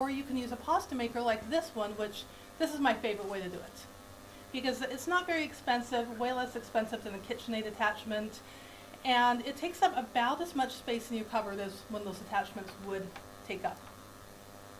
or you can use a pasta maker like this one, which this is my favorite way to do it. Because it's not very expensive, way less expensive than a KitchenAid attachment, and it takes up about as much space in your cupboard as one of those attachments would take up.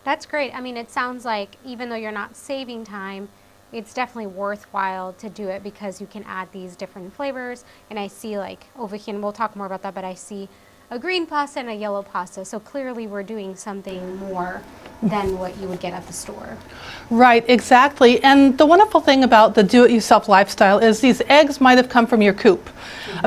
That's great. I mean, it sounds like even though you're not saving time, it's definitely worthwhile to do it because you can add these different flavors. And I see like over here, and we'll talk more about that, but I see a green pasta and a yellow pasta. So clearly we're doing something more than what you would get at the store. Right, exactly. And the wonderful thing about the do-it-yourself lifestyle is these eggs might have come from your coop.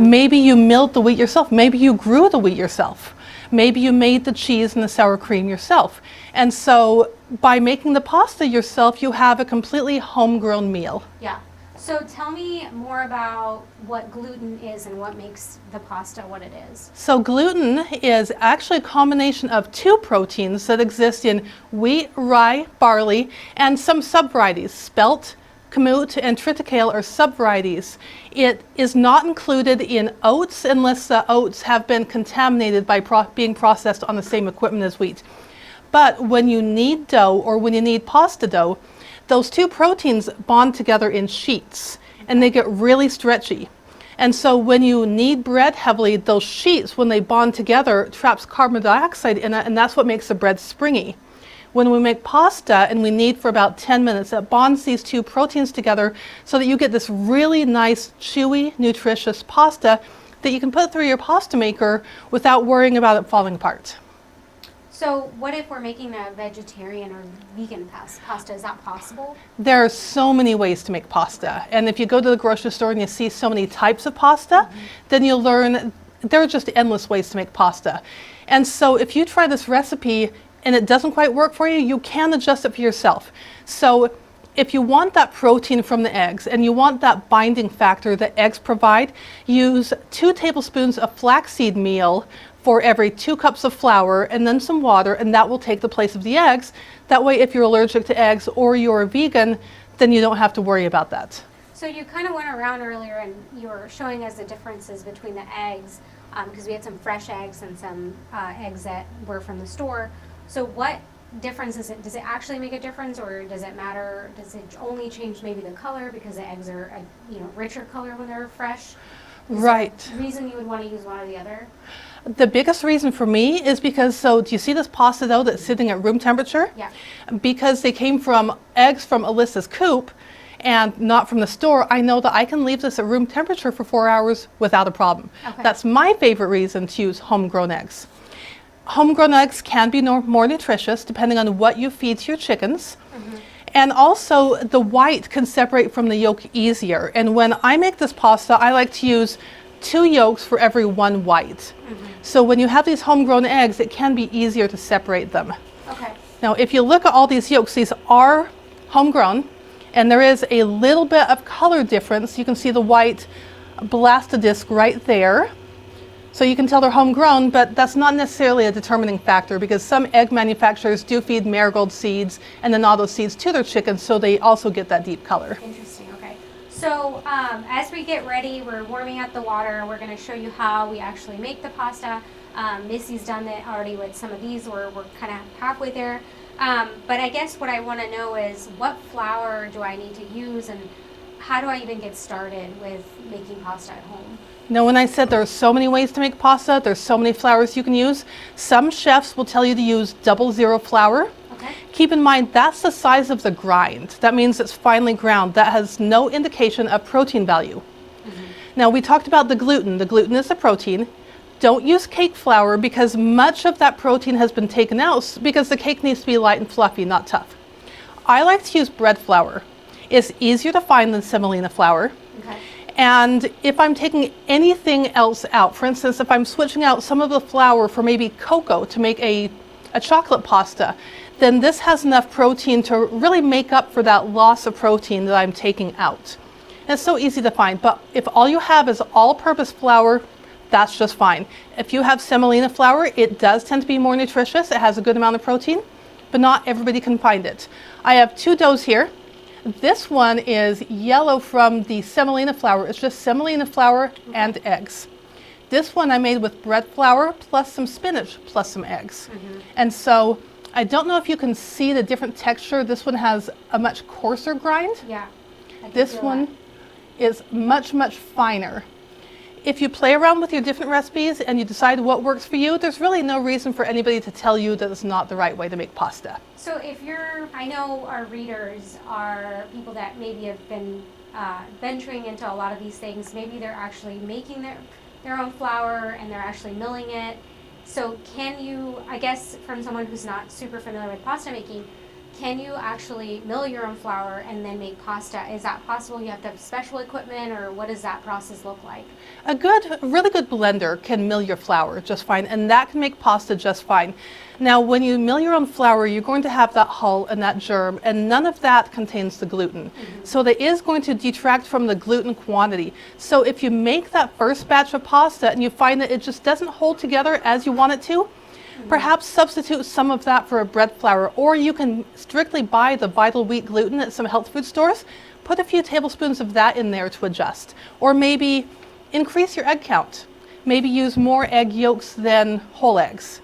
Maybe you milled the wheat yourself. Maybe you grew the wheat yourself. Maybe you made the cheese and the sour cream yourself. And so by making the pasta yourself, you have a completely homegrown meal. Yeah. So tell me more about what gluten is and what makes the pasta what it is. So gluten is actually a combination of two proteins that exist in wheat, rye, barley, and some subvarieties. Spelt, kamut, and triticale are subvarieties. It is not included in oats unless the oats have been contaminated by being processed on the same equipment as wheat. But when you knead dough or when you knead pasta dough, those two proteins bond together in sheets and they get really stretchy. And so when you knead bread heavily, those sheets, when they bond together, traps carbon dioxide in it, and that's what makes the bread springy. When we make pasta and we knead for about 10 minutes, it bonds these two proteins together so that you get this really nice, chewy, nutritious pasta that you can put through your pasta maker without worrying about it falling apart. So what if we're making a vegetarian or vegan pasta? Is that possible? There are so many ways to make pasta. And if you go to the grocery store and you see so many types of pasta, then you'll learn there are just endless ways to make pasta. And so if you try this recipe and it doesn't quite work for you, you can adjust it for yourself. So if you want that protein from the eggs and you want that binding factor that eggs provide, use 2 tablespoons of flaxseed meal for every 2 cups of flour and then some water, and that will take the place of the eggs. That way, if you're allergic to eggs or you're a vegan, then you don't have to worry about that. So you kind of went around earlier and you were showing us the differences between the eggs, because we had some fresh eggs and some eggs that were from the store. So what difference is it? Does it actually make a difference, or does it matter? Does it only change maybe the color because the eggs are a richer color when they're fresh? Right. Is there a reason you would want to use one or the other? The biggest reason for me is because, so do you see this pasta dough that's sitting at room temperature? Yeah. Because they came from eggs from Alyssa's coop and not from the store, I know that I can leave this at room temperature for 4 hours without a problem. Okay. That's my favorite reason to use homegrown eggs. Homegrown eggs can be more nutritious depending on what you feed to your chickens. And also the white can separate from the yolk easier. And when I make this pasta, I like to use 2 yolks for every 1 white. So when you have these homegrown eggs, it can be easier to separate them. Okay. Now, if you look at all these yolks, these are homegrown, and there is a little bit of color difference. You can see the white blastodisc right there. So you can tell they're homegrown, but that's not necessarily a determining factor because some egg manufacturers do feed marigold seeds and then all those seeds to their chickens, so they also get that deep color. Interesting, okay. So as we get ready, we're warming up the water. We're going to show you how we actually make the pasta. Missy's done it already with some of these. We're kind of halfway there. But I guess what I want to know is what flour do I need to use, and how do I even get started with making pasta at home? Now, when I said there are so many ways to make pasta, there's so many flours you can use. Some chefs will tell you to use 00 flour. Okay. Keep in mind, that's the size of the grind. That means it's finely ground. That has no indication of protein value. Now, we talked about the gluten. The gluten is the protein. Don't use cake flour because much of that protein has been taken out because the cake needs to be light and fluffy, not tough. I like to use bread flour. It's easier to find than semolina flour. Okay. And if I'm taking anything else out, for instance, if I'm switching out some of the flour for maybe cocoa to make a chocolate pasta, then this has enough protein to really make up for that loss of protein that I'm taking out. And it's so easy to find, but if all you have is all-purpose flour, that's just fine. If you have semolina flour, it does tend to be more nutritious. It has a good amount of protein, but not everybody can find it. I have 2 doughs here. This one is yellow from the semolina flour. It's just semolina flour and eggs. This one I made with bread flour plus some spinach plus some eggs. And so I don't know if you can see the different texture. This one has a much coarser grind. Yeah. I can This feel one that. is much, much finer. If you play around with your different recipes and you decide what works for you, there's really no reason for anybody to tell you that it's not the right way to make pasta. So I know our readers are people that maybe have been venturing into a lot of these things. Maybe they're actually making their own flour and they're actually milling it. So can you, I guess from someone who's not super familiar with pasta making, can you actually mill your own flour and then make pasta? Is that possible? You have to have special equipment, or what does that process look like? A really good blender can mill your flour just fine, and that can make pasta just fine. Now, when you mill your own flour, you're going to have that hull and that germ, and none of that contains the gluten. So that is going to detract from the gluten quantity. So if you make that first batch of pasta and you find that it just doesn't hold together as you want it to, perhaps substitute some of that for a bread flour, or you can strictly buy the Vital Wheat gluten at some health food stores. Put a few tablespoons of that in there to adjust. Or maybe increase your egg count. Maybe use more egg yolks than whole eggs,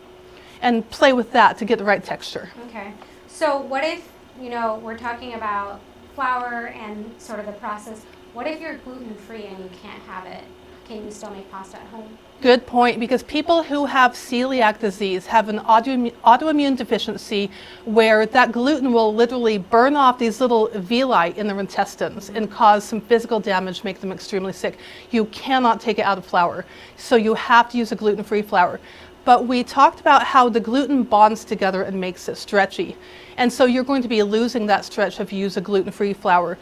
and play with that to get the right texture. Okay. So what if, we're talking about flour and sort of the process. What if you're gluten-free and you can't have it? Can you still make pasta at home? Good point, because people who have celiac disease have an autoimmune deficiency where that gluten will literally burn off these little villi in their intestines and cause some physical damage, make them extremely sick. You cannot take it out of flour, so you have to use a gluten-free flour. But we talked about how the gluten bonds together and makes it stretchy. And so you're going to be losing that stretch if you use a gluten-free flour.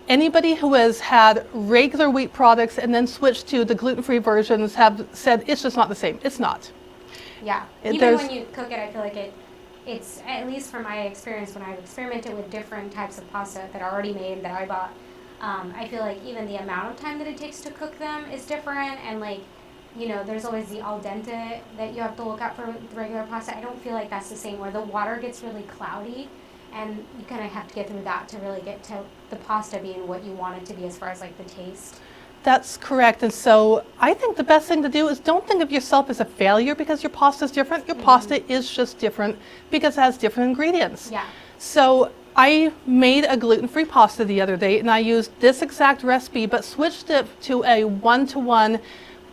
Anybody who has had regular wheat products and then switched to the gluten-free versions have said it's just not the same. It's not. Yeah. Even when you cook it, I feel like it's, at least from my experience when I've experimented with different types of pasta that are already made that I bought, I feel like even the amount of time that it takes to cook them is different, and there's always the al dente that you have to look out for with regular pasta. I don't feel like that's the same, where the water gets really cloudy and you kind of have to get through that to really get to the pasta being what you want it to be as far as the taste. That's correct. And so I think the best thing to do is don't think of yourself as a failure because your pasta is different. Your pasta is just different because it has different ingredients. Yeah. So I made a gluten-free pasta the other day, and I used this exact recipe but switched it to a 1-to-1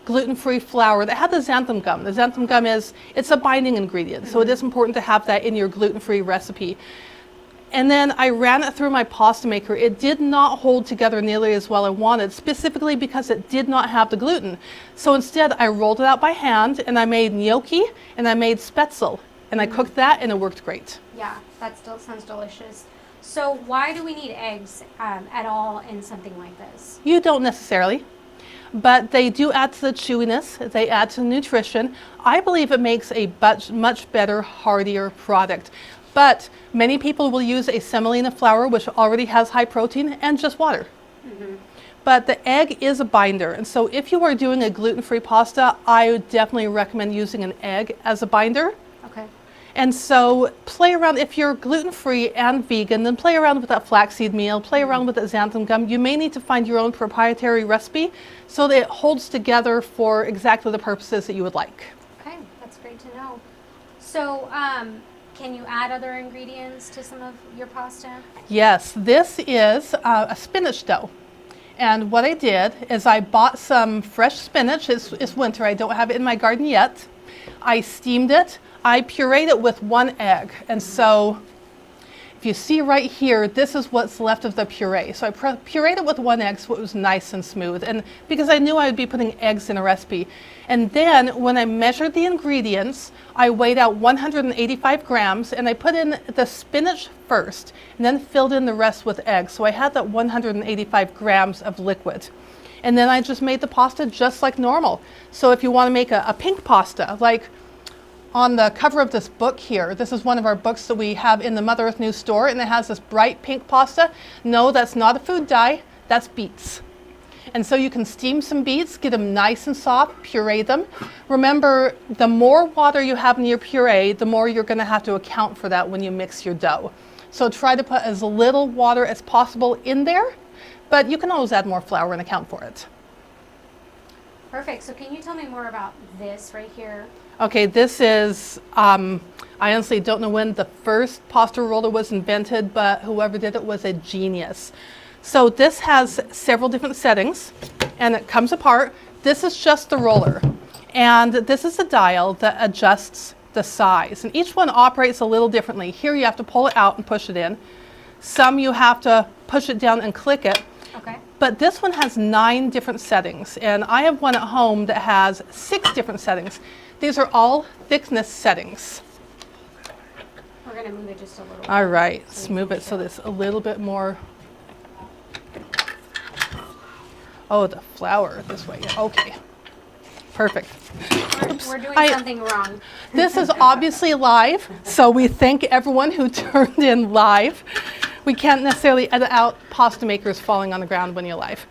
gluten-free flour that had the xanthan gum. The xanthan gum it's a binding ingredient, so it is important to have that in your gluten-free recipe. And then I ran it through my pasta maker. It did not hold together nearly as well as I wanted, specifically because it did not have the gluten. So instead, I rolled it out by hand, and I made gnocchi, and I made spätzle, and I cooked that, and it worked great. Yeah, that still sounds delicious. So why do we need eggs at all in something like this? You don't necessarily, but they do add to the chewiness. They add to the nutrition. I believe it makes a much better, heartier product. But many people will use a semolina flour, which already has high protein, and just water. But the egg is a binder, and so if you are doing a gluten-free pasta, I would definitely recommend using an egg as a binder. Okay. And so play around. If you're gluten-free and vegan, then play around with that flaxseed meal, play around with that xanthan gum. You may need to find your own proprietary recipe so that it holds together for exactly the purposes that you would like. Okay, that's great to know. So, can you add other ingredients to some of your pasta? Yes, this is a spinach dough. And what I did is I bought some fresh spinach. It's winter, I don't have it in my garden yet. I steamed it. I pureed it with 1 egg. And so if you see right here, this is what's left of the puree. So I pureed it with 1 egg so it was nice and smooth. And because I knew I would be putting eggs in a recipe. And then when I measured the ingredients, I weighed out 185 grams and I put in the spinach first and then filled in the rest with eggs. So I had that 185 grams of liquid. And then I just made the pasta just like normal. So if you want to make a pink pasta, like on the cover of this book here, this is one of our books that we have in the Mother Earth News store, and it has this bright pink pasta. No, that's not a food dye, that's beets. And so you can steam some beets, get them nice and soft, puree them. Remember, the more water you have in your puree, the more you're going to have to account for that when you mix your dough. So try to put as little water as possible in there, but you can always add more flour and account for it. Perfect. So can you tell me more about this right here? Okay, this is, I honestly don't know when the first pasta roller was invented, but whoever did it was a genius. So this has several different settings, and it comes apart. This is just the roller, and this is a dial that adjusts the size, and each one operates a little differently. Here you have to pull it out and push it in. Some you have to push it down and click it. Okay. But this one has 9 different settings, and I have one at home that has 6 different settings. These are all thickness settings. We're going to move it just a little bit. All right, let's move it so there's a little bit more. Oh, the flour this way. Okay, perfect. We're doing something wrong. This is obviously live, so we thank everyone who turned in live. We can't necessarily edit out pasta makers falling on the ground when you're live.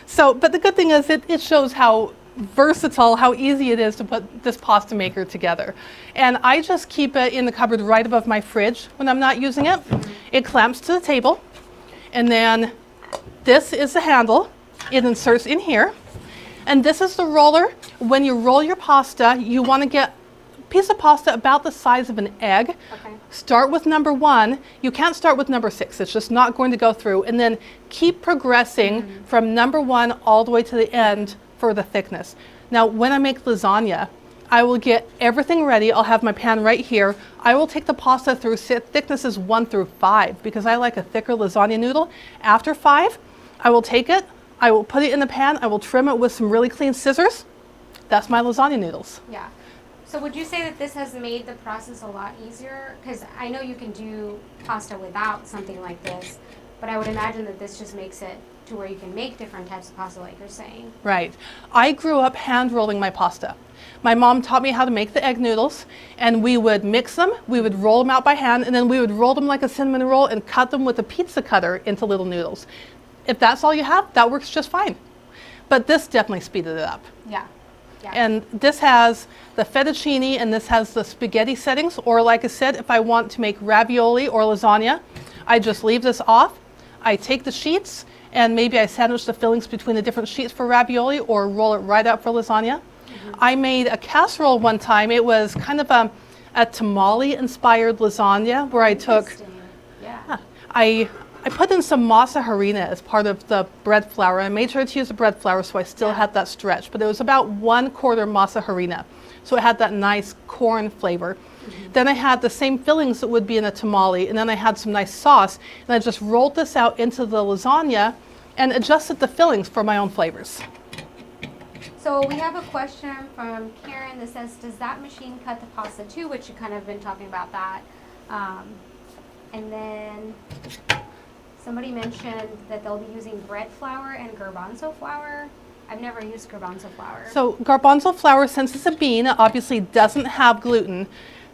So, but the good thing is it shows how versatile, how easy it is to put this pasta maker together. And I just keep it in the cupboard right above my fridge when I'm not using it. It clamps to the table, and then this is the handle. It inserts in here. And this is the roller. When you roll your pasta, you want to get a piece of pasta about the size of an egg. Okay. Start with number 1. You can't start with number 6. It's just not going to go through. And then keep progressing from number 1 all the way to the end for the thickness. Now, when I make lasagna, I will get everything ready. I'll have my pan right here. I will take the pasta through thicknesses 1 through 5 because I like a thicker lasagna noodle. After 5, I will take it. I will put it in the pan. I will trim it with some really clean scissors. That's my lasagna noodles. Yeah. So would you say that this has made the process a lot easier? Because I know you can do pasta without something like this, but I would imagine that this just makes it to where you can make different types of pasta like you're saying. Right. I grew up hand rolling my pasta. My mom taught me how to make the egg noodles, and we would mix them, we would roll them out by hand, and then we would roll them like a cinnamon roll and cut them with a pizza cutter into little noodles. If that's all you have, that works just fine. But this definitely speeded it up. Yeah. Yeah. And this has the fettuccine, and this has the spaghetti settings, or like I said, if I want to make ravioli or lasagna, I just leave this off. I take the sheets, and maybe I sandwich the fillings between the different sheets for ravioli or roll it right out for lasagna. I made a casserole one time. It was kind of a tamale-inspired lasagna where I took, Interesting. Yeah. I put in some masa harina as part of the bread flour. I made sure to use the bread flour so I still had that stretch, but it was about 1/4 masa harina. So it had that nice corn flavor. Then I had the same fillings that would be in a tamale, and then I had some nice sauce, and I just rolled this out into the lasagna and adjusted the fillings for my own flavors. So we have a question from Karen that says, does that machine cut the pasta too? Which you kind of been talking about that. And then somebody mentioned that they'll be using bread flour and garbanzo flour. I've never used garbanzo flour. So garbanzo flour, since it's a bean, obviously doesn't have gluten.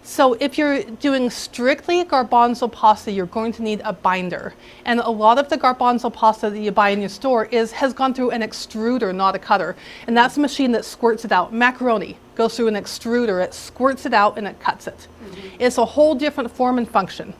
So if you're doing strictly garbanzo pasta, you're going to need a binder. And a lot of the garbanzo pasta that you buy in your store has gone through an extruder, not a cutter. And that's a machine that squirts it out. Macaroni goes through an extruder, it squirts it out and it cuts it. It's a whole different form and function.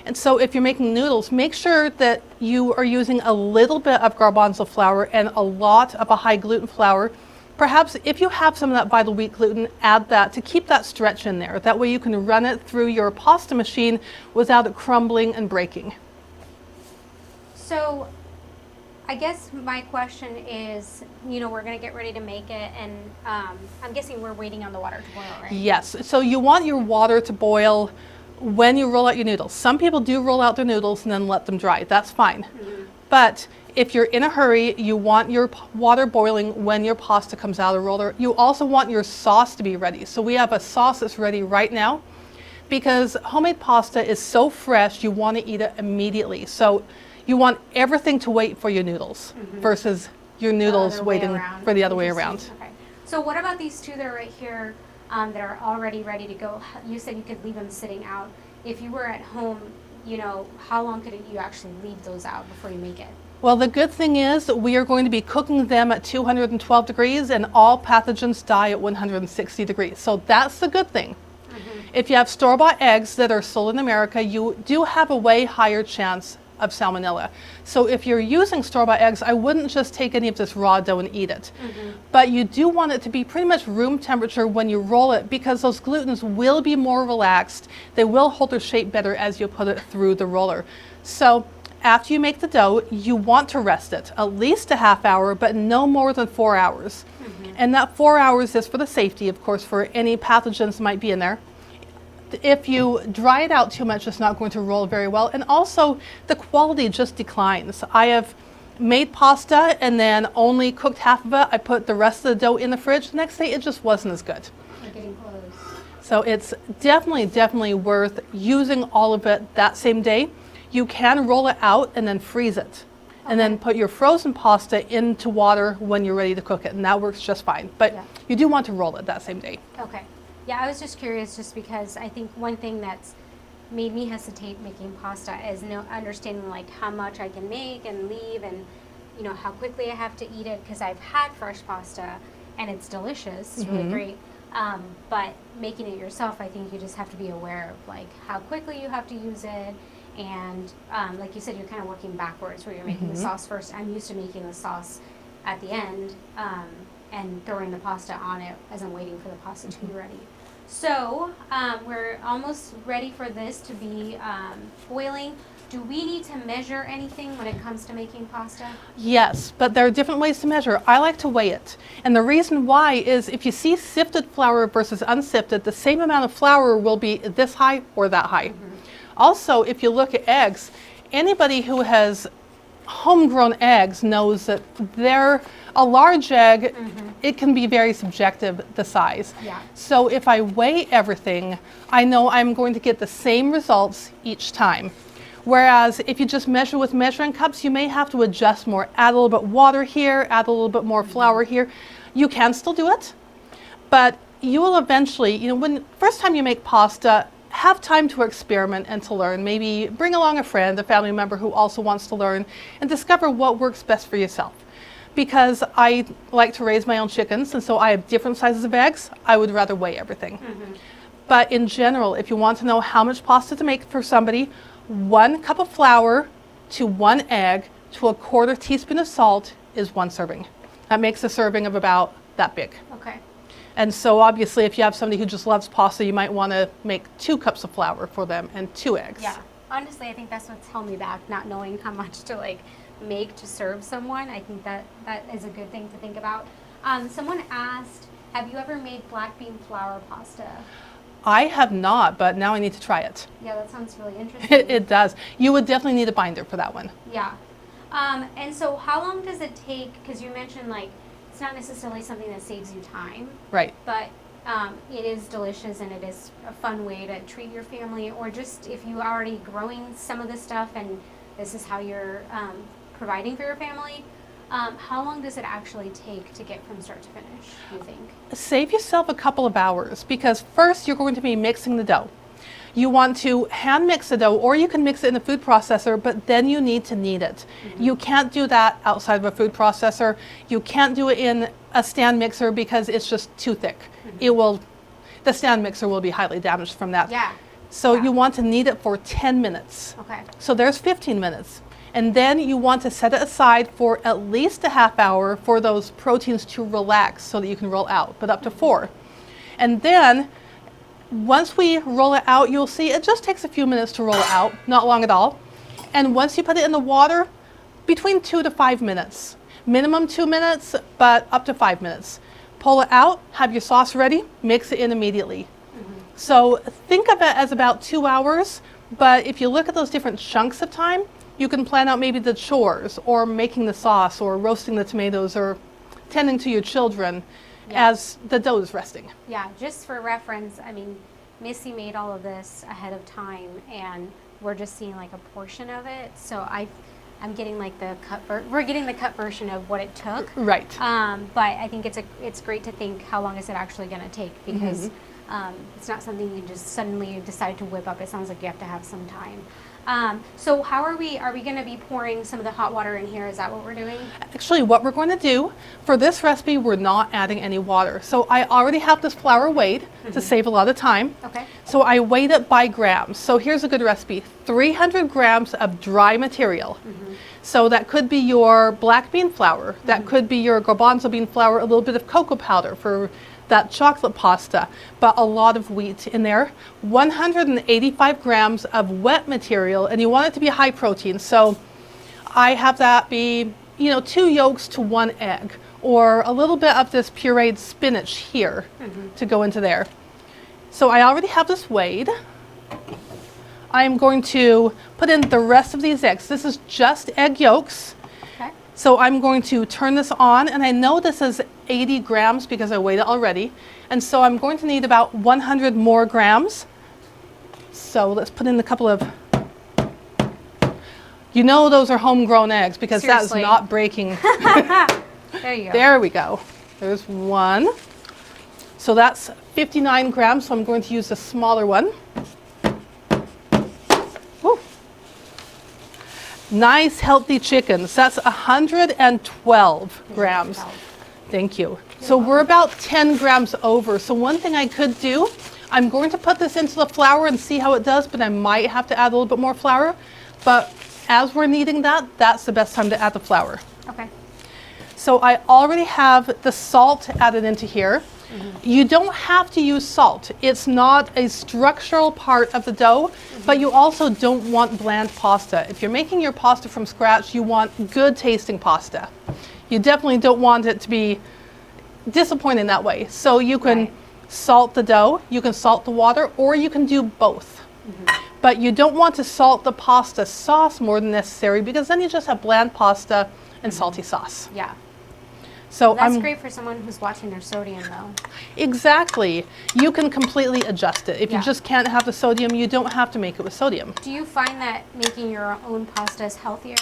And so if you're making noodles, make sure that you are using a little bit of garbanzo flour and a lot of a high gluten flour. Perhaps if you have some of that vital wheat gluten, add that to keep that stretch in there. That way you can run it through your pasta machine without it crumbling and breaking. So I guess my question is, we're going to get ready to make it, and I'm guessing we're waiting on the water to boil, right? Yes, so you want your water to boil when you roll out your noodles. Some people do roll out their noodles and then let them dry. That's fine. But if you're in a hurry, you want your water boiling when your pasta comes out of the roller. You also want your sauce to be ready. So we have a sauce that's ready right now because homemade pasta is so fresh, you want to eat it immediately. So you want everything to wait for your noodles versus your noodles waiting for the other way around. Okay. So what about these two that are right here that are already ready to go? You said you could leave them sitting out. If you were at home, how long could you actually leave those out before you make it? Well, the good thing is that we are going to be cooking them at 212 degrees and all pathogens die at 160 degrees. So that's the good thing. If you have store-bought eggs that are sold in America, you do have a way higher chance of salmonella. So if you're using store-bought eggs, I wouldn't just take any of this raw dough and eat it. But you do want it to be pretty much room temperature when you roll it, because those glutens will be more relaxed. They will hold their shape better as you put it through the roller. So after you make the dough, you want to rest it at least a half hour, but no more than 4 hours. And that 4 hours is for the safety, of course, for any pathogens that might be in there. If you dry it out too much, it's not going to roll very well. And also, the quality just declines. I have made pasta and then only cooked half of it. I put the rest of the dough in the fridge. The next day, it just wasn't as good. We're getting close. So it's definitely worth using all of it that same day. You can roll it out and then freeze it. And then put your frozen pasta into water when you're ready to cook it, and that works just fine. But you do want to roll it that same day. Okay. Yeah, I was just curious just because I think one thing that's made me hesitate making pasta is understanding like how much I can make and leave, and you know how quickly I have to eat it, because I've had fresh pasta and it's delicious, it's really great. But making it yourself, I think you just have to be aware of like how quickly you have to use it. And like you said, you're kind of working backwards where you're making the sauce first. I'm used to making the sauce at the end and throwing the pasta on it as I'm waiting for the pasta to be ready. So we're almost ready for this to be boiling. Do we need to measure anything when it comes to making pasta? Yes, but there are different ways to measure. I like to weigh it. And the reason why is if you see sifted flour versus unsifted, the same amount of flour will be this high or that high. Also, if you look at eggs, anybody who has homegrown eggs knows that a large egg, it can be very subjective, the size. Yeah. So if I weigh everything, I know I'm going to get the same results each time. Whereas if you just measure with measuring cups, you may have to adjust more, add a little bit water here, add a little bit more flour here. You can still do it, but you will eventually, when first time you make pasta, have time to experiment and to learn. Maybe bring along a friend, a family member who also wants to learn, and discover what works best for yourself. Because I like to raise my own chickens, and so I have different sizes of eggs, I would rather weigh everything. But in general, if you want to know how much pasta to make for somebody, 1 cup of flour to 1 egg to 1/4 teaspoon of salt is 1 serving. That makes a serving of about that big. Okay. And so obviously if you have somebody who just loves pasta, you might want to make 2 cups of flour for them and 2 eggs. Yeah. Honestly, I think that's what's held me back, not knowing how much to like make to serve someone. I think that is a good thing to think about. Someone asked, have you ever made black bean flour pasta? I have not, but now I need to try it. Yeah, that sounds really interesting. It does. You would definitely need a binder for that one. Yeah. And so how long does it take, because you mentioned like it's not necessarily something that saves you time, Right. but it is delicious and it is a fun way to treat your family, or just if you are already growing some of this stuff and this is how you're providing for your family, how long does it actually take to get from start to finish, do you think? Save yourself a couple of hours, because first you're going to be mixing the dough. You want to hand mix the dough, or you can mix it in a food processor, but then you need to knead it. You can't do that outside of a food processor. You can't do it in a stand mixer because it's just too thick. The stand mixer will be highly damaged from that. Yeah. So you want to knead it for 10 minutes. Okay. So there's 15 minutes. And then you want to set it aside for at least a half hour for those proteins to relax so that you can roll out, but up to 4. And then once we roll it out, you'll see it just takes a few minutes to roll it out, not long at all. And once you put it in the water, between 2 to 5 minutes. Minimum 2 minutes, but up to 5 minutes. Pull it out, have your sauce ready, mix it in immediately. So think of it as about 2 hours, but if you look at those different chunks of time, you can plan out maybe the chores, or making the sauce, or roasting the tomatoes, or tending to your children as the dough is resting. Yeah, just for reference, I mean, Missy made all of this ahead of time, and we're just seeing like a portion of it. So I'm getting like we're getting the cut version of what it took. Right. But I think it's great to think how long is it actually going to take, because It's not something you just suddenly decide to whip up. It sounds like you have to have some time. So how are we going to be pouring some of the hot water in here? Is that what we're doing? Actually, what we're going to do for this recipe, we're not adding any water. So I already have this flour weighed to save a lot of time. Okay. So I weighed it by grams. So here's a good recipe: 300 grams of dry material. So that could be your black bean flour, that could be your garbanzo bean flour, a little bit of cocoa powder for that chocolate pasta, but a lot of wheat in there. 185 grams of wet material, and you want it to be high protein. So I have that be, 2 yolks to 1 egg, or a little bit of this pureed spinach here to go into there. So I already have this weighed. I'm going to put in the rest of these eggs. This is just egg yolks. Okay. So I'm going to turn this on, and I know this is 80 grams because I weighed it already. And so I'm going to need about 100 more grams. So let's put in a couple of, those are homegrown eggs because Seriously. that is not breaking. There you go. There we go. There's one. So that's 59 grams, so I'm going to use the smaller one. Woo. Nice healthy chickens. That's 112 grams. Thank you. So we're about 10 grams over. So one thing I could do, I'm going to put this into the flour and see how it does, but I might have to add a little bit more flour. But as we're kneading that, that's the best time to add the flour. Okay. So I already have the salt added into here. You don't have to use salt. It's not a structural part of the dough, but you also don't want bland pasta. If you're making your pasta from scratch, you want good tasting pasta. You definitely don't want it to be disappointing that way. So you can salt the dough, you can salt the water, or you can do both. But you don't want to salt the pasta sauce more than necessary, because then you just have bland pasta and salty sauce. Yeah. So That's great for someone who's watching their sodium, though. Exactly. You can completely adjust it. If you just can't have the sodium, you don't have to make it with sodium. Do you find that making your own pasta is healthier?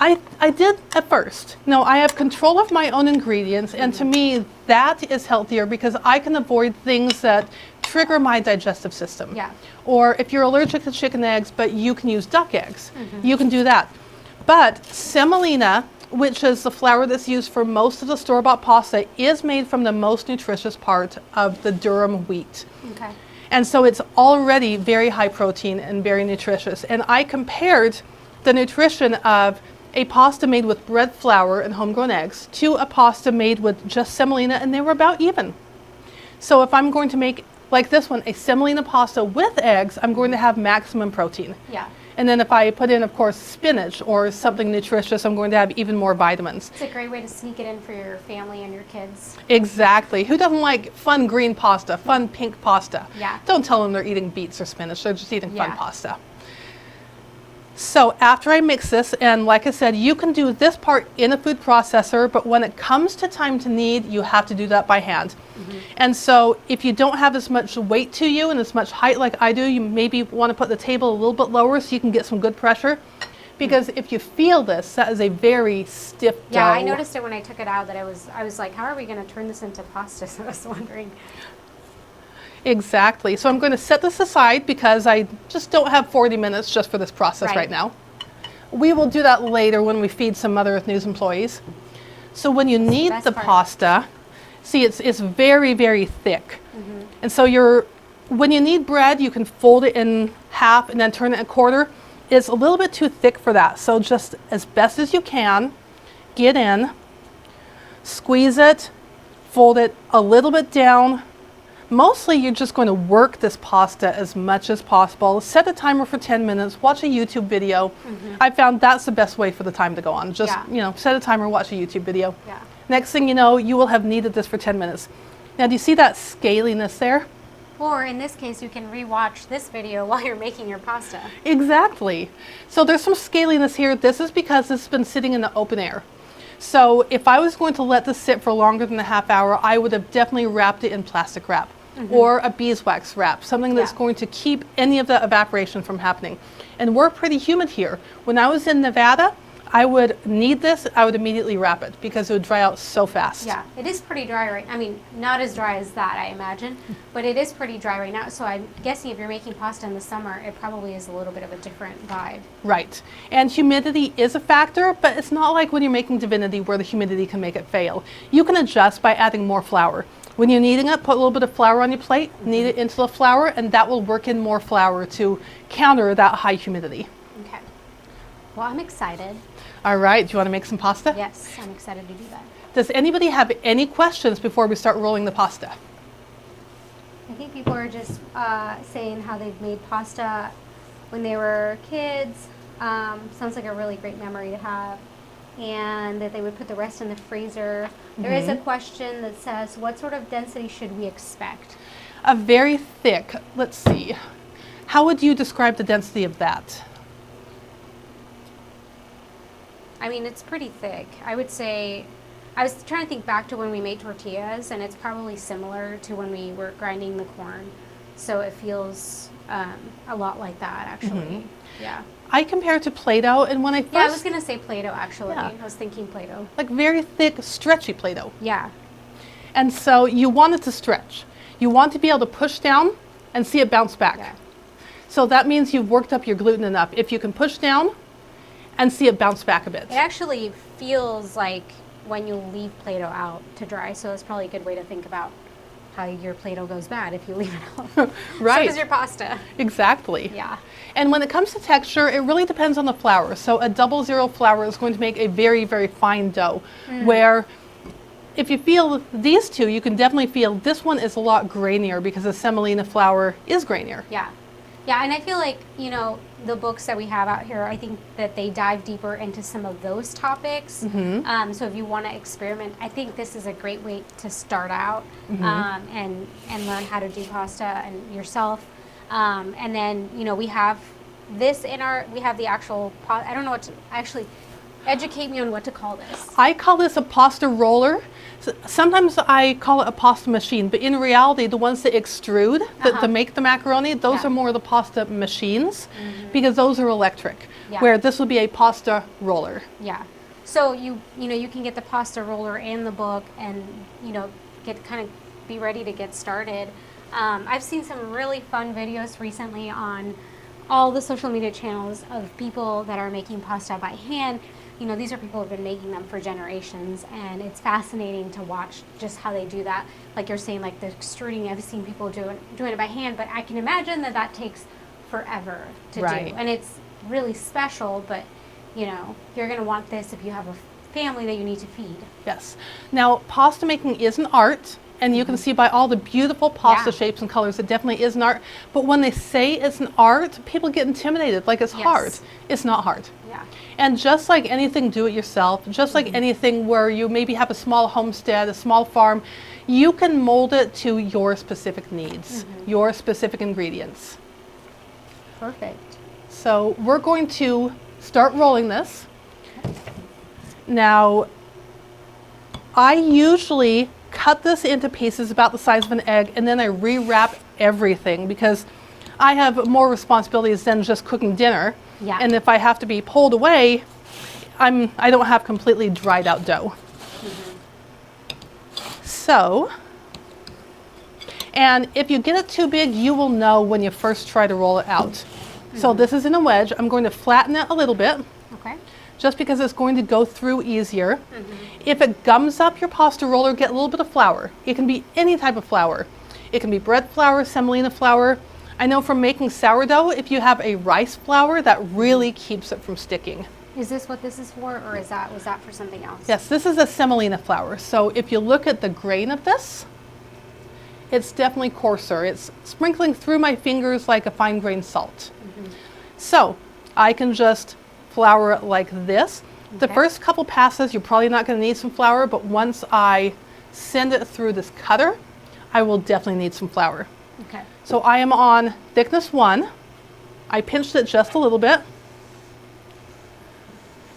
I did at first. No, I have control of my own ingredients, and to me, that is healthier because I can avoid things that trigger my digestive system. Yeah. Or if you're allergic to chicken eggs, but you can use duck eggs, you can do that. But semolina, which is the flour that's used for most of the store-bought pasta, is made from the most nutritious part of the durum wheat. Okay. And so it's already very high protein and very nutritious. And I compared the nutrition of a pasta made with bread flour and homegrown eggs to a pasta made with just semolina, and they were about even. So if I'm going to make, like this one, a semolina pasta with eggs, I'm going to have maximum protein. Yeah. And then if I put in, of course, spinach or something nutritious, I'm going to have even more vitamins. It's a great way to sneak it in for your family and your kids. Exactly. Who doesn't like fun green pasta, fun pink pasta? Yeah. Don't tell them they're eating beets or spinach. They're just eating fun pasta. So after I mix this, and like I said, you can do this part in a food processor, but when it comes to time to knead, you have to do that by hand. And so if you don't have as much weight to you and as much height like I do, you maybe want to put the table a little bit lower so you can get some good pressure. Because if you feel this, that is a very stiff dough. Yeah, I noticed it when I took it out that I was like, how are we going to turn this into pasta? So I was wondering. Exactly. So I'm going to set this aside because I just don't have 40 minutes just for this process right now. We will do that later when we feed some Mother Earth News employees. So when you knead the pasta, see it's very, very thick. And so when you knead bread, you can fold it in half and then turn it a quarter. It's a little bit too thick for that. So just as best as you can, get in, squeeze it, fold it a little bit down. Mostly you're just going to work this pasta as much as possible. Set a timer for 10 minutes, watch a YouTube video. I found that's the best way for the time to go on. Just, set a timer, watch a YouTube video. Next thing you know, you will have kneaded this for 10 minutes. Now, do you see that scaliness there? Or in this case, you can rewatch this video while you're making your pasta. Exactly. So there's some scaliness here. This is because this has been sitting in the open air. So if I was going to let this sit for longer than a half hour, I would have definitely wrapped it in plastic wrap or a beeswax wrap, something that's going to keep any of the evaporation from happening. And we're pretty humid here. When I was in Nevada, I would knead this, I would immediately wrap it because it would dry out so fast. Yeah, it is pretty dry right. I mean, not as dry as that, I imagine, but it is pretty dry right now. So I'm guessing if you're making pasta in the summer, it probably is a little bit of a different vibe. Right. And humidity is a factor, but it's not like when you're making divinity where the humidity can make it fail. You can adjust by adding more flour. When you're kneading it, put a little bit of flour on your plate, knead it into the flour, and that will work in more flour to counter that high humidity. Okay. Well, I'm excited. All right, do you want to make some pasta? Yes, I'm excited to do that. Does anybody have any questions before we start rolling the pasta? I think people are just saying how they've made pasta when they were kids. Sounds like a really great memory to have. And that they would put the rest in the freezer. There is a question that says, what sort of density should we expect? A very thick, let's see. How would you describe the density of that? I mean, it's pretty thick. I would say, I was trying to think back to when we made tortillas, and it's probably similar to when we were grinding the corn. So it feels a lot like that, actually. Yeah. I compare it to Play-Doh, and when I first... Yeah, I was going to say Play-Doh, actually. Yeah. I was thinking Play-Doh. Like very thick, stretchy Play-Doh. Yeah. And so you want it to stretch. You want to be able to push down and see it bounce back. Yeah. So that means you've worked up your gluten enough. If you can push down and see it bounce back a bit. It actually feels like when you leave Play-Doh out to dry, so it's probably a good way to think about how your Play-Doh goes bad if you leave it out. Right. So does your pasta. Exactly. Yeah. And when it comes to texture, it really depends on the flour. So a 00 flour is going to make a very, very fine dough, where if you feel these two, you can definitely feel this one is a lot grainier because the semolina flour is grainier. Yeah. Yeah, and I feel like, you know, the books that we have out here, I think that they dive deeper into some of those topics. So if you want to experiment, I think this is a great way to start out and learn how to do pasta and yourself. And then, you know, we have this in we have the actual, I don't know what to, actually, educate me on what to call this. I call this a pasta roller. Sometimes I call it a pasta machine, but in reality, the ones that extrude, that make the macaroni, those are more the pasta machines because those are electric, where this will be a pasta roller. Yeah. So you know, you can get the pasta roller in the book and, you know, be ready to get started. I've seen some really fun videos recently on all the social media channels of people that are making pasta by hand. You know, these are people who have been making them for generations, and it's fascinating to watch just how they do that. Like you're saying, like the extruding, I've seen people doing it by hand, but I can imagine that takes forever to do. And it's really special, but, you know, you're going to want this if you have a family that you need to feed. Yes. Now, pasta making is an art. And you can see by all the beautiful pasta shapes and colors, it definitely is an art. But when they say it's an art, people get intimidated, like it's hard. It's not hard. Yeah. And just like anything do it yourself, just like anything where you maybe have a small homestead, a small farm, you can mold it to your specific needs, your specific ingredients. Perfect. So we're going to start rolling this. Now, I usually cut this into pieces about the size of an egg, and then I rewrap everything because I have more responsibilities than just cooking dinner. Yeah. And if I have to be pulled away, I don't have completely dried out dough. So, and if you get it too big, you will know when you first try to roll it out. So this is in a wedge. I'm going to flatten it a little bit. Okay. Just because it's going to go through easier. If it gums up your pasta roller, get a little bit of flour. It can be any type of flour. It can be bread flour, semolina flour. I know from making sourdough, if you have a rice flour, that really keeps it from sticking. Is this what this is for, or was that for something else? Yes, this is a semolina flour. So if you look at the grain of this, it's definitely coarser. It's sprinkling through my fingers like a fine grained salt. So I can just flour it like this. The first couple passes, you're probably not going to need some flour, but once I send it through this cutter, I will definitely need some flour. Okay. So I am on thickness 1. I pinched it just a little bit.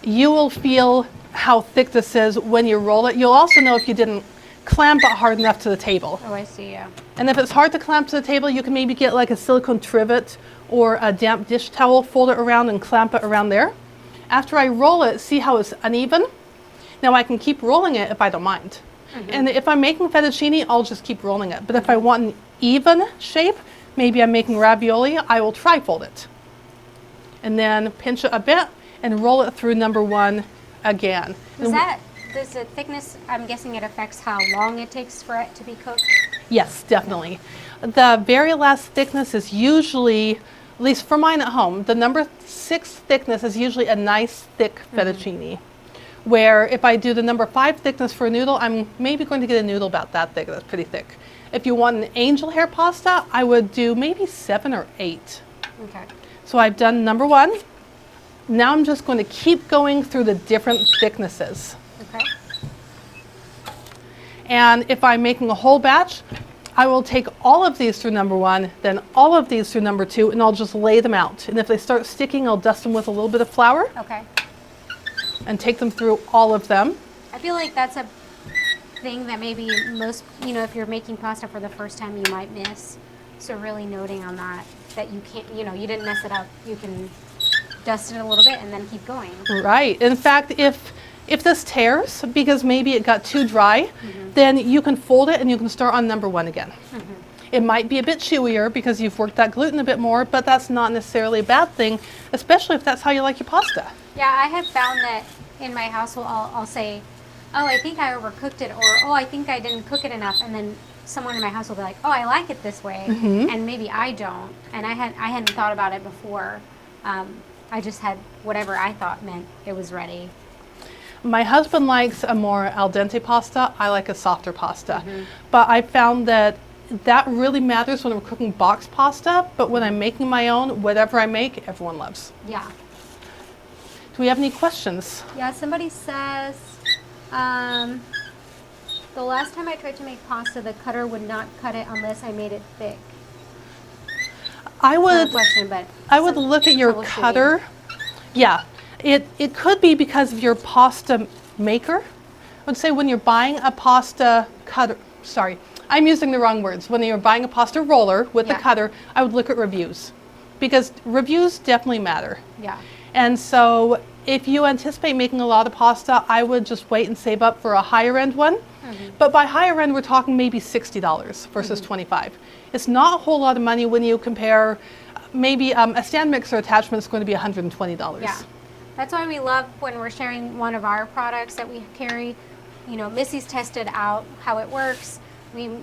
You will feel how thick this is when you roll it. You'll also know if you didn't clamp it hard enough to the table. Oh, I see, yeah. And if it's hard to clamp to the table, you can maybe get like a silicone trivet or a damp dish towel, fold it around and clamp it around there. After I roll it, see how it's uneven? Now I can keep rolling it if I don't mind. And if I'm making fettuccine, I'll just keep rolling it. But if I want an even shape, maybe I'm making ravioli, I will tri-fold it. And then pinch it a bit and roll it through number 1 again. Does the thickness, I'm guessing it affects how long it takes for it to be cooked? Yes, definitely. The very last thickness is usually, at least for mine at home, the number 6 thickness is usually a nice thick fettuccine. Where if I do the number 5 thickness for a noodle, I'm maybe going to get a noodle about that thick. That's pretty thick. If you want an angel hair pasta, I would do maybe 7 or 8. Okay. So I've done number 1. Now I'm just going to keep going through the different thicknesses. Okay. And if I'm making a whole batch, I will take all of these through number 1, then all of these through number 2, and I'll just lay them out. And if they start sticking, I'll dust them with a little bit of flour. Okay. And take them through all of them. I feel like that's a thing that maybe most, if you're making pasta for the first time, you might miss. So really noting on that you can't, you didn't mess it up. You can dust it a little bit and then keep going. Right. In fact, if this tears because maybe it got too dry, then you can fold it and you can start on number 1 again. It might be a bit chewier because you've worked that gluten a bit more, but that's not necessarily a bad thing, especially if that's how you like your pasta. Yeah, I have found that in my household, I'll say, oh, I think I overcooked it, or oh, I think I didn't cook it enough, and then someone in my house will be like, oh, I like it this way, and maybe I don't, and I hadn't thought about it before. I just had whatever I thought meant it was ready. My husband likes a more al dente pasta. I like a softer pasta, but I found that really matters when I'm cooking box pasta, but when I'm making my own, whatever I make, everyone loves. Yeah. Do we have any questions? Yeah, somebody says, the last time I tried to make pasta, the cutter would not cut it unless I made it thick. I would Not a question, but I would look at your cutter. Yeah, it could be because of your pasta maker. I would say when you're buying a pasta cutter, sorry, I'm using the wrong words. When you're buying a pasta roller with the cutter, I would look at reviews because reviews definitely matter. Yeah. And so if you anticipate making a lot of pasta, I would just wait and save up for a higher end one. But by higher end, we're talking maybe $60 versus $25. It's not a whole lot of money when you compare maybe a stand mixer attachment is going to be $120. Yeah, that's why we love when we're sharing one of our products that we carry. Missy's tested out how it works.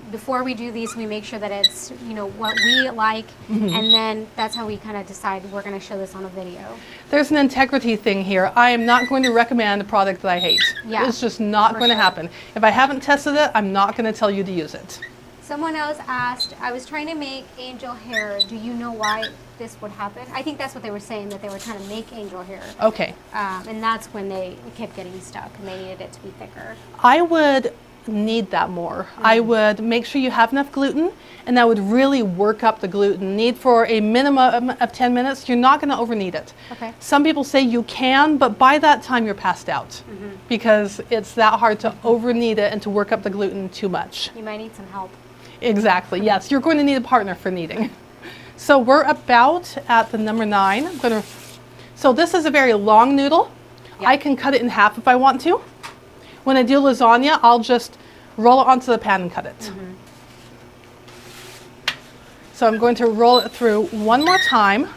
Before we do these, we make sure that it's what we like, and then that's how we kind of decide we're going to show this on a video. There's an integrity thing here. I am not going to recommend a product that I hate. Yeah, it's just not going to happen. If I haven't tested it, I'm not going to tell you to use it. Someone else asked, I was trying to make angel hair. Do you know why this would happen? I think that's what they were saying, that they were trying to make angel hair. Okay. And that's when they kept getting stuck and they needed it to be thicker. I would knead that more. I would make sure you have enough gluten, and I would really work up the gluten. Knead for a minimum of 10 minutes. You're not going to over knead it. Okay. Some people say you can, but by that time you're passed out because it's that hard to over knead it and to work up the gluten too much. You might need some help. Exactly. Yes, you're going to need a partner for kneading. So we're about at the number 9. So this is a very long noodle. I can cut it in half if I want to. When I do lasagna, I'll just roll it onto the pan and cut it. So I'm going to roll it through one more time.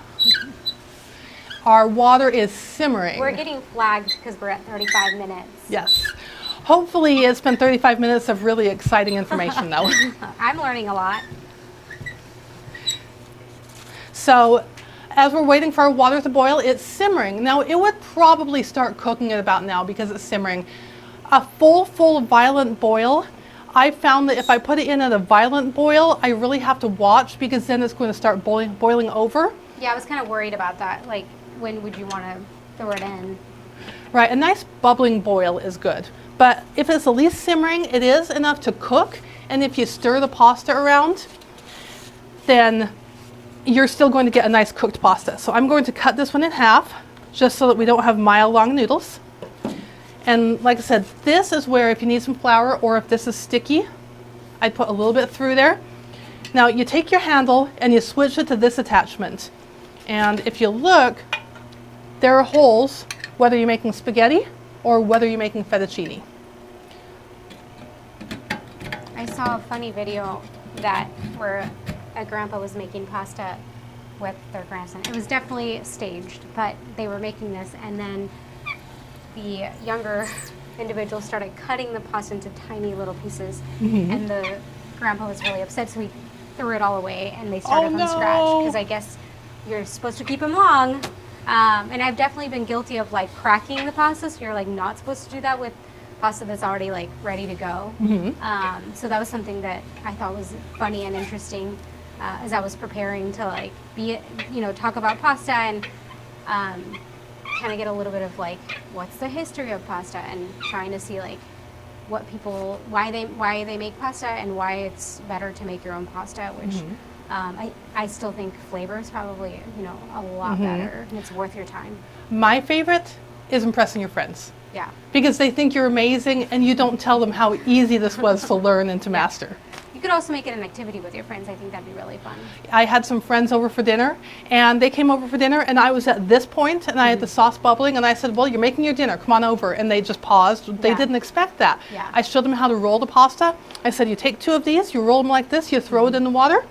Our water is simmering. We're getting flagged because we're at 35 minutes. Yes. Hopefully it's been 35 minutes of really exciting information though. I'm learning a lot. So as we're waiting for our water to boil, it's simmering. Now it would probably start cooking at about now because it's simmering. A full violent boil, I found that if I put it in at a violent boil, I really have to watch because then it's going to start boiling over. Yeah, I was kind of worried about that. Like, when would you want to throw it in? Right, a nice bubbling boil is good. But if it's at least simmering, it is enough to cook. And if you stir the pasta around, then you're still going to get a nice cooked pasta. So I'm going to cut this one in half just so that we don't have mile-long noodles. And like I said, this is where if you need some flour or if this is sticky, I'd put a little bit through there. Now you take your handle and you switch it to this attachment. And if you look, there are holes whether you're making spaghetti or whether you're making fettuccine. I saw a funny video where a grandpa was making pasta with their grandson. It was definitely staged, but they were making this, and then the younger individual started cutting the pasta into tiny little pieces, and the grandpa was really upset, so he threw it all away, and they started from scratch, because I guess you're supposed to keep them long. And I've definitely been guilty of like cracking the pasta, so you're like not supposed to do that with pasta that's already like ready to go. So that was something that I thought was funny and interesting as I was preparing to like talk about pasta and kind of get a little bit of like what's the history of pasta, and trying to see like what people why they make pasta and why it's better to make your own pasta, which I still think flavor is probably a lot better, and it's worth your time. My favorite is impressing your friends. Yeah. Because they think you're amazing and you don't tell them how easy this was to learn and to master. You could also make it an activity with your friends. I think that'd be really fun. I had some friends over for dinner, and they came over for dinner, and I was at this point, and I had the sauce bubbling, and I said, well, you're making your dinner, come on over. And they just paused. They didn't expect that. Yeah. I showed them how to roll the pasta. I said, you take 2 of these, you roll them like this, you throw it in the water.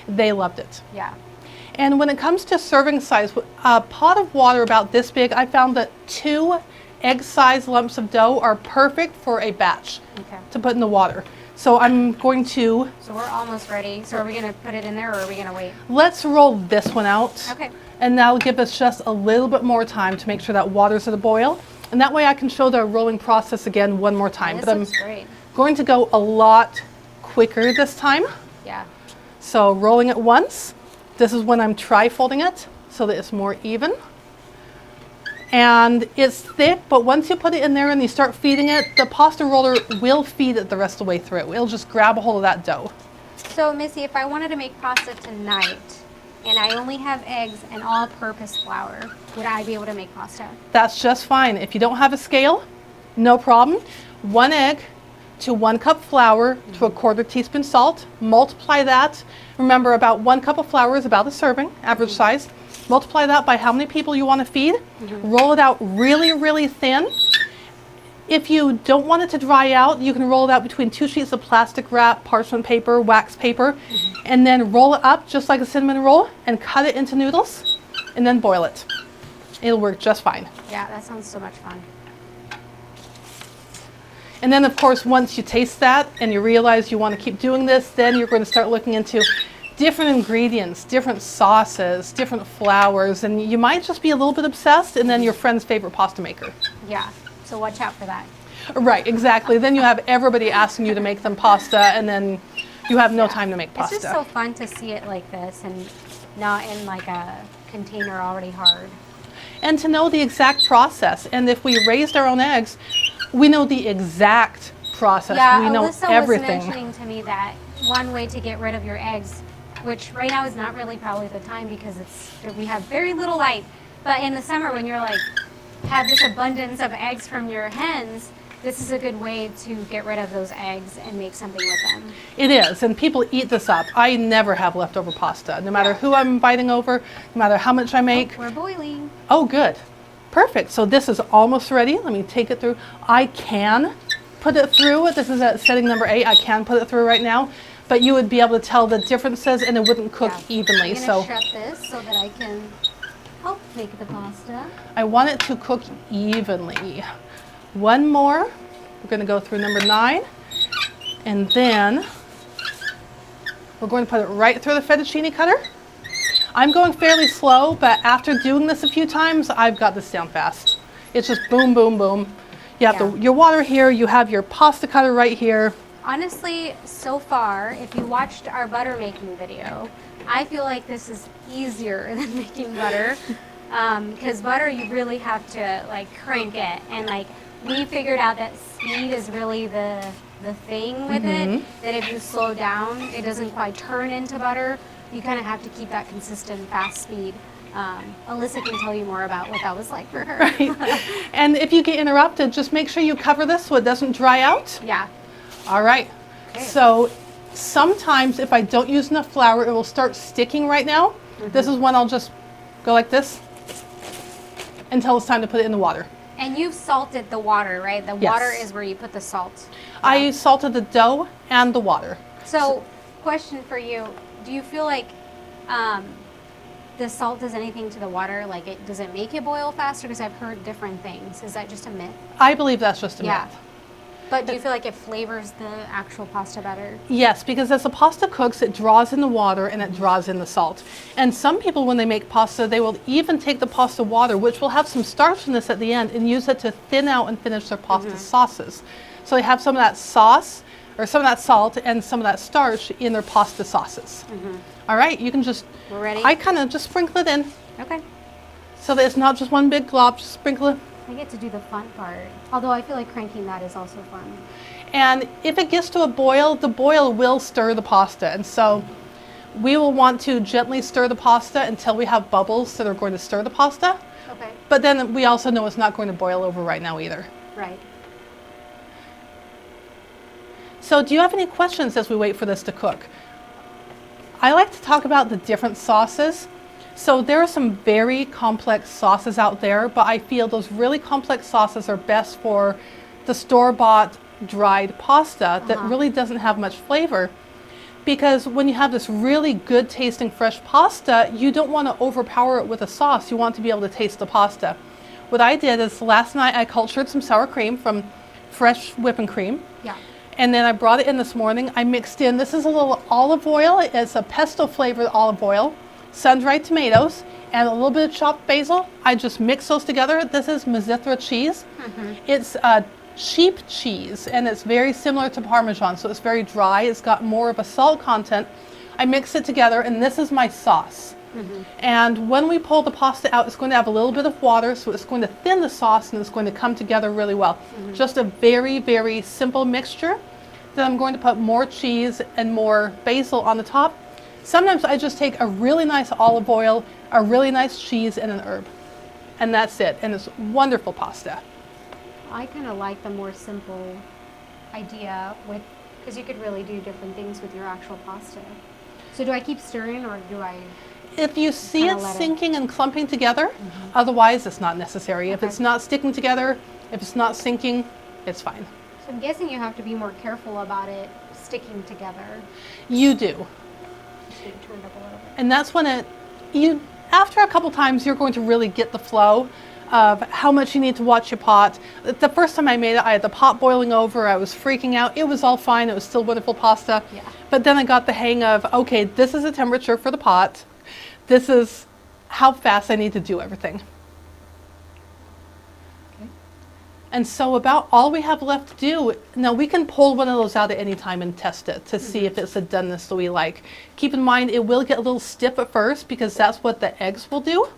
They loved it. Yeah. And when it comes to serving size, a pot of water about this big, I found that 2 egg-sized lumps of dough are perfect for a batch to put in the water. So I'm going to... So we're almost ready. So are we going to put it in there, or are we going to wait? Let's roll this one out. Okay. And that'll give us just a little bit more time to make sure that water's at a boil. And that way I can show the rolling process again one more time. This But looks I'm great. going to go a lot quicker this time. Yeah. So rolling it once. This is when I'm tri-folding it so that it's more even. And it's thick, but once you put it in there and you start feeding it, the pasta roller will feed it the rest of the way through. It'll just grab a hold of that dough. So Missy, if I wanted to make pasta tonight and I only have eggs and all-purpose flour, would I be able to make pasta? That's just fine. If you don't have a scale, no problem. 1 egg to 1 cup flour to a 1/4 teaspoon salt. Multiply that. Remember, about 1 cup of flour is about a serving, average size. Multiply that by how many people you want to feed. Roll it out really, really thin. If you don't want it to dry out, you can roll it out between 2 sheets of plastic wrap, parchment paper, wax paper, and then roll it up just like a cinnamon roll and cut it into noodles and then boil it. It'll work just fine. Yeah, that sounds so much fun. And then, of course, once you taste that and you realize you want to keep doing this, then you're going to start looking into different ingredients, different sauces, different flours, and you might just be a little bit obsessed, and then your friend's favorite pasta maker. Yeah, so watch out for that. Right, exactly. Then you have everybody asking you to make them pasta, and then you have no time to make pasta. It's just so fun to see it like this and not in like a container already hard. And to know the exact process. And if we raised our own eggs, we know the exact process. Yeah, we know Alyssa everything. was mentioning to me that one way to get rid of your eggs, which right now is not really probably the time because we have very little light, but in the summer when you're like have this abundance of eggs from your hens, this is a good way to get rid of those eggs and make something with them. It is, and people eat this up. I never have leftover pasta, no matter who I'm inviting over, no matter how much I make. Oh, we're boiling. Oh, good. Perfect. So this is almost ready. Let me take it through. I can put it through. This is at setting number 8. I can put it through right now, but you would be able to tell the differences and it wouldn't cook evenly. I'm going to shut this so that I can help make the pasta. I want it to cook evenly. One more. We're going to go through number 9, and then we're going to put it right through the fettuccine cutter. I'm going fairly slow, but after doing this a few times, I've got this down fast. It's just boom, boom, boom. You have your water here, you have your pasta cutter right here. Honestly, so far, if you watched our butter making video, I feel like this is easier than making butter. Because butter, you really have to like crank it, and like we figured out that speed is really the thing with it, that if you slow down, it doesn't quite turn into butter. You kind of have to keep that consistent fast speed. Alyssa can tell you more about what that was like for her. Right. And if you get interrupted, just make sure you cover this so it doesn't dry out. Yeah. All right. Okay. So sometimes if I don't use enough flour, it will start sticking right now. This is when I'll just go like this. until it's time to put it in the water. And you've salted the water, right? The Yes. water is where you put the salt. I salted the dough and the water. So, question for you: do you feel like the salt does anything to the water? Like, does it make it boil faster? Because I've heard different things. Is that just a myth? I believe that's just a myth. But do you feel like it flavors the actual pasta better? Yes, because as the pasta cooks, it draws in the water and it draws in the salt. And some people, when they make pasta, they will even take the pasta water, which will have some starchiness at the end, and use it to thin out and finish their pasta sauces. So they have some of that sauce, or some of that salt, and some of that starch in their pasta sauces. All right, you can just... We're ready? I kind of just sprinkle it in, Okay. so that it's not just one big glob, just sprinkle it. I get to do the fun part. Although I feel like cranking that is also fun. And if it gets to a boil, the boil will stir the pasta. And so we will want to gently stir the pasta until we have bubbles that are going to stir the pasta. Okay. But then we also know it's not going to boil over right now either. Right. So do you have any questions as we wait for this to cook? I like to talk about the different sauces. So there are some very complex sauces out there, but I feel those really complex sauces are best for the store-bought dried pasta that really doesn't have much flavor. Because when you have this really good tasting fresh pasta, you don't want to overpower it with a sauce. You want to be able to taste the pasta. What I did is last night I cultured some sour cream from fresh whipping cream. Yeah. And then I brought it in this morning. I mixed in, this is a little olive oil. It's a pesto flavored olive oil, sun-dried tomatoes, and a little bit of chopped basil. I just mix those together. This is Mazzithra cheese. It's sheep cheese, and it's very similar to Parmesan, so it's very dry. It's got more of a salt content. I mix it together, and this is my sauce. And when we pull the pasta out, it's going to have a little bit of water, so it's going to thin the sauce, and it's going to come together really well. Just a very, very simple mixture. Then I'm going to put more cheese and more basil on the top. Sometimes I just take a really nice olive oil, a really nice cheese, and an herb. And that's it, and it's wonderful pasta. I kind of like the more simple idea with, because you could really do different things with your actual pasta. So do I keep stirring, or do I? If you see Kinda it let it- sinking and clumping together, otherwise it's not necessary. If Okay. it's not sticking together, if it's not sinking, it's fine. So I'm guessing you have to be more careful about it sticking together. You do. Just get it turned up a little bit. And that's when after a couple times, you're going to really get the flow of how much you need to watch your pot. The first time I made it, I had the pot boiling over. I was freaking out. It was all fine. It was still wonderful pasta. Yeah. But then I got the hang of, okay, this is the temperature for the pot. This is how fast I need to do everything. Okay. And so about all we have left to do, now we can pull one of those out at any time and test it to see if it's a doneness that we like. Keep in mind it will get a little stiff at first because that's what the eggs will do.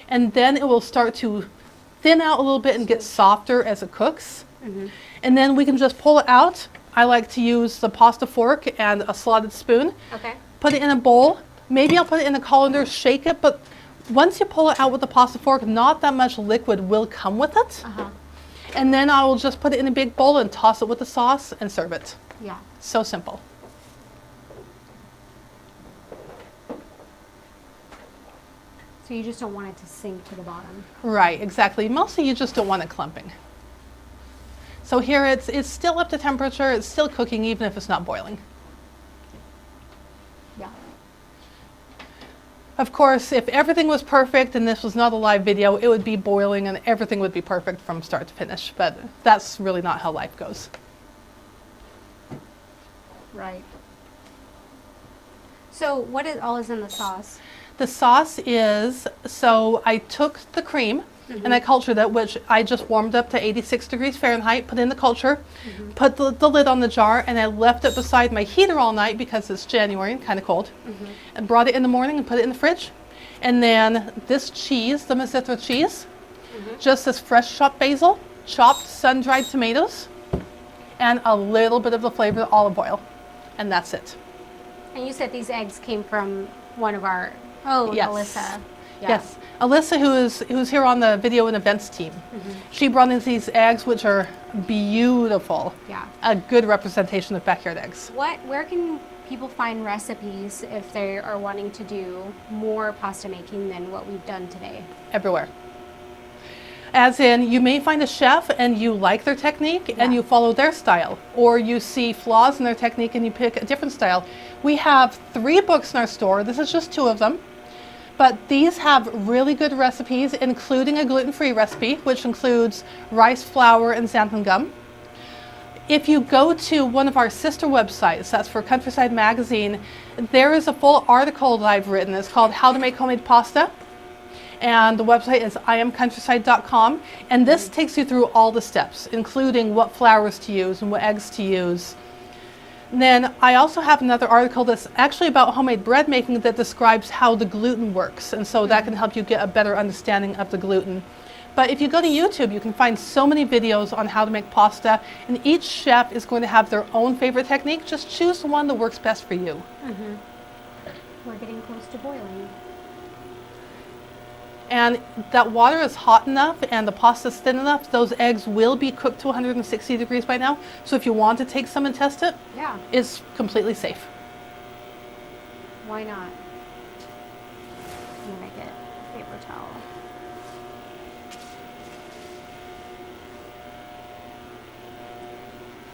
And then it will start to thin out a little bit and get softer as it cooks. And then we can just pull it out. I like to use the pasta fork and a slotted spoon. Okay. Put it in a bowl. Maybe I'll put it in a colander, shake it, but once you pull it out with the pasta fork, not that much liquid will come with it. And then I will just put it in a big bowl and toss it with the sauce and serve it. Yeah. So simple. So you just don't want it to sink to the bottom. Right, exactly. Mostly you just don't want it clumping. So here it's still up to temperature, it's still cooking even if it's not boiling. Yeah. Of course, if everything was perfect and this was not a live video, it would be boiling and everything would be perfect from start to finish, but that's really not how life goes. Right. So what all is in the sauce? The sauce is, so I took the cream and I cultured it, which I just warmed up to 86 degrees Fahrenheit, put in the culture, put the lid on the jar, and I left it beside my heater all night because it's January and kind of cold, and brought it in the morning and put it in the fridge. And then this cheese, the Mazzithra cheese, just this fresh chopped basil, chopped sun-dried tomatoes, and a little bit of the flavor of olive oil. And that's it. And you said these eggs came from one of our, Yes. Alyssa. Yeah. Yes. Alyssa, who's here on the video and events team, she brought in these eggs, which are beautiful. Yeah. A good representation of backyard eggs. Where can people find recipes if they are wanting to do more pasta making than what we've done today? Everywhere. As in, you may find a chef and you like their technique and you follow their style, or you see flaws in their technique and you pick a different style. We have 3 books in our store. This is just 2 of them. But these have really good recipes, including a gluten-free recipe, which includes rice flour and xanthan gum. If you go to one of our sister websites, that's for Countryside Magazine, there is a full article that I've written. It's called How to Make Homemade Pasta. And the website is iamcountryside.com. And this takes you through all the steps, including what flours to use and what eggs to use. And then I also have another article that's actually about homemade bread making that describes how the gluten works. And so that can help you get a better understanding of the gluten. But if you go to YouTube, you can find so many videos on how to make pasta. And each chef is going to have their own favorite technique. Just choose the one that works best for you. We're getting close to boiling. And that water is hot enough and the pasta is thin enough, those eggs will be cooked to 160 degrees by now. So if you want to take some and test it, it's completely safe. Why not? I'm gonna get a paper towel.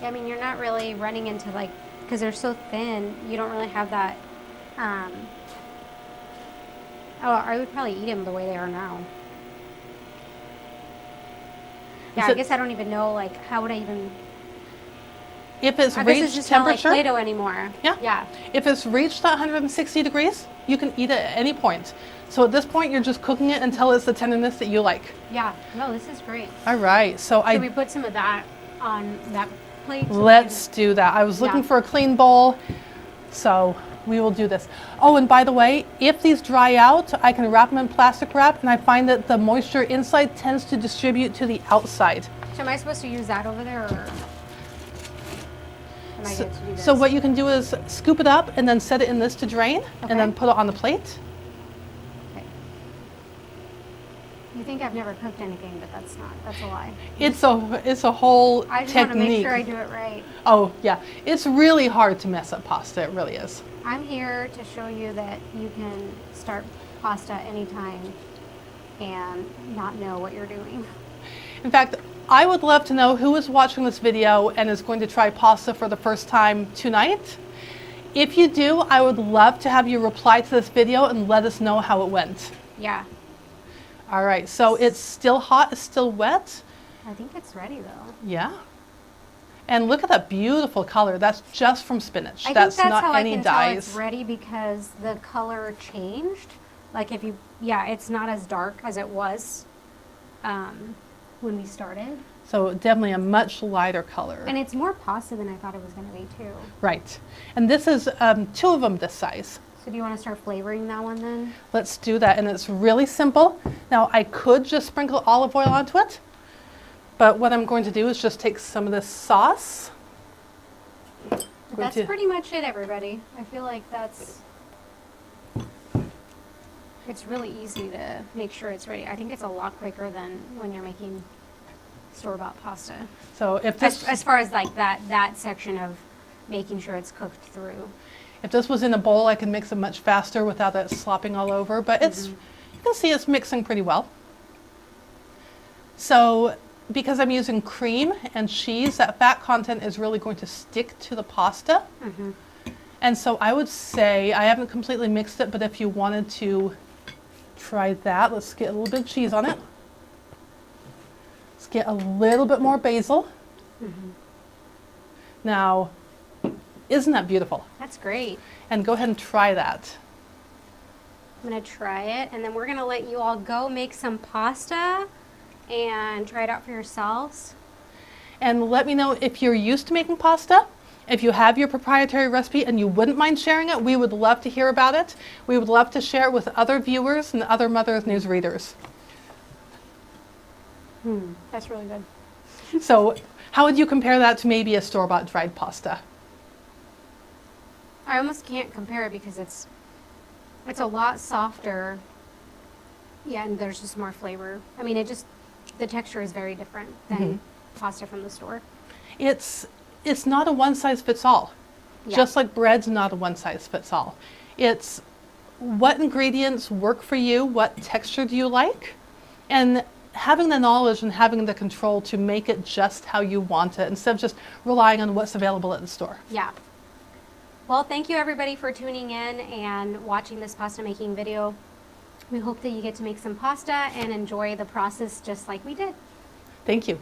Yeah, I mean, you're not really running into because they're so thin, you don't really have that, oh, I would probably eat them the way they are now. Yeah, I guess I don't even know, how would I even... If it's I guess it's reached just not like temperature, Play-Doh anymore. yeah. If it's reached that 160 degrees, you can eat it at any point. So at this point, you're just cooking it until it's the tenderness that you like. Yeah, no, this is great. All right, so Should we put some of that on that plate? Let's do that. I was looking for a clean bowl, so we will do this. Oh, and by the way, if these dry out, I can wrap them in plastic wrap, and I find that the moisture inside tends to distribute to the outside. So am I supposed to use that over there, or am I good to do this? So what you can do is scoop it up and then set it in this to drain, and then put it on the plate. Okay. You think I've never cooked anything, but that's a lie. It's a whole technique. I just want to make sure I do it right. Oh, yeah. It's really hard to mess up pasta. It really is. I'm here to show you that you can start pasta anytime and not know what you're doing. In fact, I would love to know who is watching this video and is going to try pasta for the first time tonight. If you do, I would love to have you reply to this video and let us know how it went. Yeah. All right, so it's still hot, it's still wet. I think it's ready though. Yeah. And look at that beautiful color. That's just from spinach. I think that's that's not how any I can dyes. tell it's ready, because the color changed. Like if you, it's not as dark as it was when we started. So definitely a much lighter color. And it's more pasta than I thought it was going to be too. Right. And this is 2 of them this size. So do you want to start flavoring that one then? Let's do that. And it's really simple. Now I could just sprinkle olive oil onto it, but what I'm going to do is just take some of this sauce. That's pretty much it, everybody. I feel like it's really easy to make sure it's ready. I think it's a lot quicker than when you're making store-bought pasta. So if this, as far as that section of making sure it's cooked through. if this was in a bowl, I can mix it much faster without it slopping all over, but it's, you can see it's mixing pretty well. So because I'm using cream and cheese, that fat content is really going to stick to the pasta. And so I would say, I haven't completely mixed it, but if you wanted to try that, let's get a little bit of cheese on it. Let's get a little bit more basil. Now, isn't that beautiful? That's great. And go ahead and try that. I'm gonna try it, and then we're gonna let you all go make some pasta and try it out for yourselves. And let me know if you're used to making pasta. If you have your proprietary recipe and you wouldn't mind sharing it, we would love to hear about it. We would love to share it with other viewers and other Mother's News readers. That's really good. So how would you compare that to maybe a store-bought dried pasta? I almost can't compare it because it's a lot softer. Yeah, and there's just more flavor. I mean, the texture is very different than pasta from the store. It's not a one-size-fits-all. Yeah. Just like bread's not a one-size-fits-all. It's what ingredients work for you, what texture do you like, and having the knowledge and having the control to make it just how you want it instead of just relying on what's available at the store. Yeah. Well, thank you everybody for tuning in and watching this pasta making video. We hope that you get to make some pasta and enjoy the process just like we did. Thank you.